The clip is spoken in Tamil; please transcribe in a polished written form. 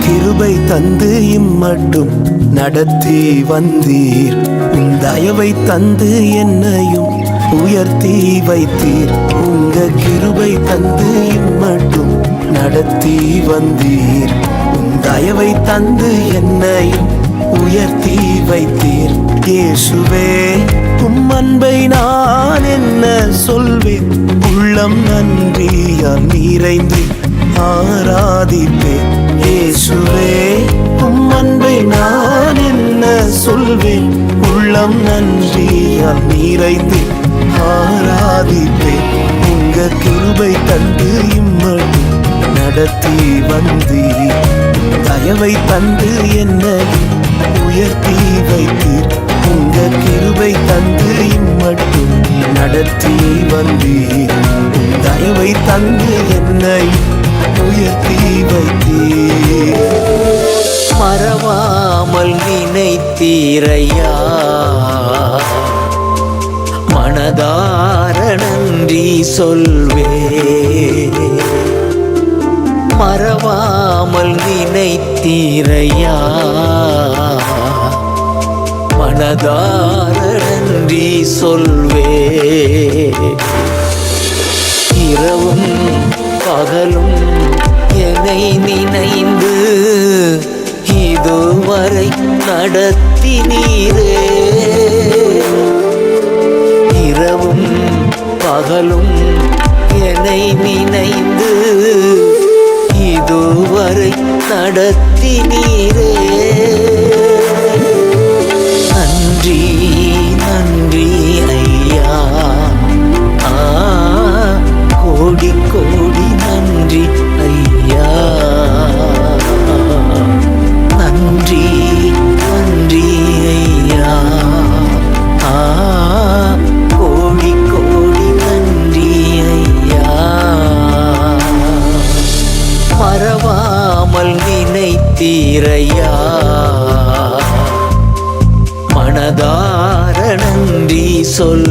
கிருபை தந்து இம்மட்டும் நடத்தி வந்தீர். உம் தயவை தந்து என்னையும் உயர்த்தி வைத்தீர். உங்க கிருபை தந்து இம்மட்டும் நடத்தி வந்தீர். உம் தயவை தந்து என்னையும் உயர்த்தி வைத்தீர். இயேசுவே, உம் அன்பை நான் என்ன சொல்வேன்? உள்ளம் நன்றியால் நிறைந்து ஆராதிப்பேன். இயேசுவே, உம் அன்பை நான் என்ன சொல்வேன்? உள்ளம் நன்றியால் நிறைந்து ஆராதிப்பேன். உங்க கிருபை தந்து இம்மட்டும் நடத்தி வந்தீர். தயவை தந்து என்னை உயர்த்தி வைத்தீர். உங்க கிருபை தந்து இம்மட்டும் நடத்தி வந்தீர். தயவை தந்து என்னை உயர்த்தி வைத்தீர். மறவாமல் நினைத்தீரையா, மனதார நன்றி சொல்வே. மறவாமல் நினைத்தீரையா, மனதார நன்றி சொல்வே. இரவும் பகலும் என்னை நினைந்து இதுவரை நடத்தினீரே. இரவும் பகலும் என்னை நினைந்து இதுவரை நடத்தினீரே. நன்றி நன்றி ஐயா, கோடி கோடி நன்றி ஐயா. நன்றி நன்றி ஐயா, கோடி கோடி நன்றி ஐயா. மறவாமல் நினைத்தீரையா, மனதார நன்றி சொல்